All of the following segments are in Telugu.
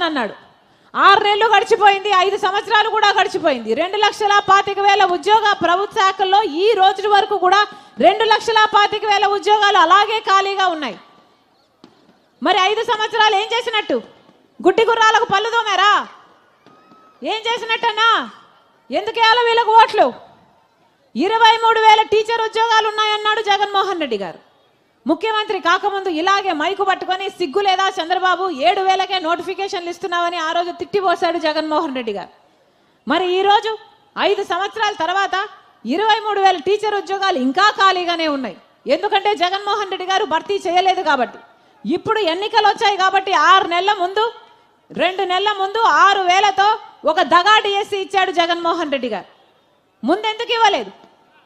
చేస్తానన్నాడు. 6 నెలలు గడిచిపోయింది, 5 సంవత్సరాలు కూడా గడిచిపోయింది. 2,25,000 ఉద్యోగ ప్రభుత్వ శాఖల్లో ఈ రోజు వరకు కూడా 2,25,000 ఉద్యోగాలు అలాగే ఖాళీగా ఉన్నాయి. మరి 5 సంవత్సరాలు ఏం చేసినట్టు? గుడ్డి గుర్రాలకు పళ్ళు తోమారా? ఏం చేసినట్టన్నా? ఎందుకేయాల వీళ్ళకు ఓట్లు? 23,000 టీచర్ ఉద్యోగాలు ఉన్నాయన్నాడు జగన్మోహన్ రెడ్డి గారు. ముఖ్యమంత్రి కాకముందు ఇలాగే మైకు పట్టుకొని సిగ్గు లేదా చంద్రబాబు 7,000కే నోటిఫికేషన్లు ఇస్తున్నామని ఆ రోజు తిట్టిపోశాడు జగన్మోహన్ రెడ్డి గారు. మరి ఈరోజు 5 సంవత్సరాల తర్వాత 23,000 టీచర్ ఉద్యోగాలు ఇంకా ఖాళీగానే ఉన్నాయి. ఎందుకంటే జగన్మోహన్ రెడ్డి గారు భర్తీ చేయలేదు కాబట్టి. ఇప్పుడు ఎన్నికలు వచ్చాయి కాబట్టి 6 నెలల ముందు 2 నెలల ముందు 6,000తో ఒక దగా డిఎస్సి ఇచ్చాడు జగన్మోహన్ రెడ్డి గారు. ముందెందుకు ఇవ్వలేదు?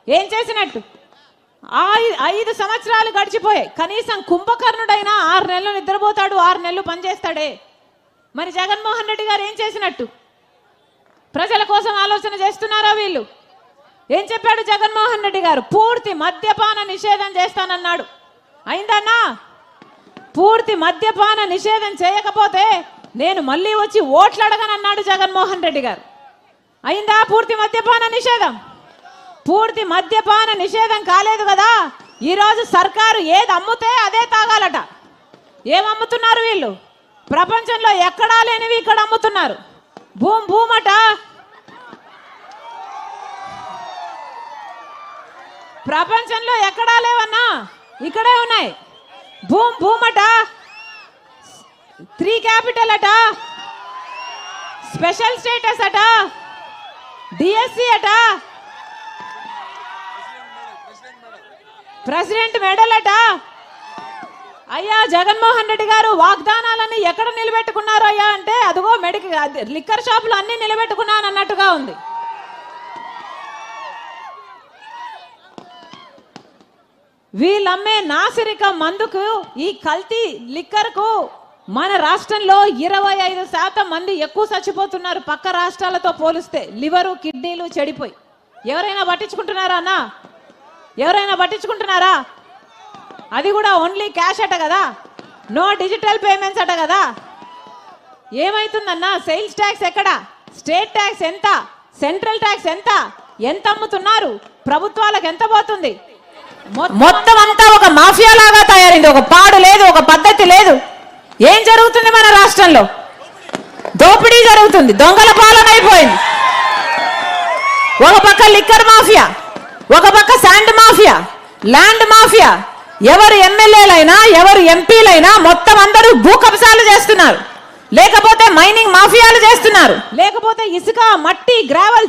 ఏం చేసినట్టు? 5 సంవత్సరాలు గడిచిపోయాయి. కనీసం కుంభకర్ణుడైనా 6 నెలలు నిద్రపోతాడు, 6 నెలలు పనిచేస్తాడే. మరి జగన్మోహన్ రెడ్డి గారు ఏం చేసినట్టు? ప్రజల కోసం ఆలోచన చేస్తున్నారా వీళ్ళు? ఏం చెప్పాడు జగన్మోహన్ రెడ్డి గారు? పూర్తి మద్యపాన నిషేధం చేస్తానన్నాడు. అయిందన్నా? పూర్తి మద్యపాన నిషేధం చేయకపోతే నేను మళ్ళీ వచ్చి ఓట్లు అడగనన్నాడు జగన్మోహన్ రెడ్డి గారు. అయిందా పూర్తి మద్యపాన నిషేధం? పూర్తి మద్యపాన నిషేధం కాలేదు కదా. ఈరోజు సర్కారు ఏది అమ్ముతే అదే తాగాలట. ఏమమ్ముతున్నారు వీళ్ళు? ప్రపంచంలో ఎక్కడా లేనివి ఇక్కడ అమ్ముతున్నారు. భూమట. ప్రపంచంలో ఎక్కడా లేవన్నా, ఇక్కడే ఉన్నాయి. భూమట, 3 క్యాపిటల్ అట, స్పెషల్ స్టేటస్ అట, డిఎస్సి అట, ప్రెసిడెంట్ మెడల్ అట. అయ్యా జగన్మోహన్ రెడ్డి గారు వాగ్దానాలన్నీ ఎక్కడ నిలబెట్టుకున్నారు అయ్యా అంటే అదిగో లిక్కర్ షాపులు అన్ని నిలబెట్టుకున్నాను అన్నట్టుగా ఉంది. వీళ్ళమ్మే నాసిరిక మందుకు, ఈ కల్తీ లిక్కర్కు మన రాష్ట్రంలో 25% మంది ఎక్కువ చచ్చిపోతున్నారు పక్క రాష్ట్రాలతో పోలిస్తే. లివరు, కిడ్నీలు చెడిపోయి. ఎవరైనా పట్టించుకుంటున్నారా అన్న? ఎవరైనా పట్టించుకుంటున్నారా? అది కూడా ఓన్లీ క్యాష్ అట కదా, నో డిజిటల్ పేమెంట్స్ అట కదా. ఏమైతుందన్నా? సేల్స్ ట్యాక్స్ ఎక్కడ? స్టేట్ ట్యాక్స్ ఎంత? సెంట్రల్ ట్యాక్స్ ఎంత? ఎంత అమ్ముతున్నారు? ప్రభుత్వాలకు ఎంత పోతుంది? మొత్తం అంతా ఒక మాఫియా లాగా తయారైంది. ఒక పాడు లేదు, ఒక పద్ధతి లేదు. ఏం జరుగుతుంది మన రాష్ట్రంలో? దోపిడీ జరుగుతుంది, దొంగల పాలన అయిపోయింది. ఒక పక్క లిక్కర్ మాఫియా, ఒక పక్క శాండ్ మాఫియా, ల్యాండ్ మాఫియా. ఎవరు ఎమ్మెల్యేలైనా ఎవరు ఎంపీలైనా మొత్తం అందరూ భూ కబ్జాలు చేస్తున్నారు, లేకపోతే మైనింగ్ మాఫియాలు చేస్తున్నారు, లేకపోతే ఇసుక, మట్టి, గ్రావెల్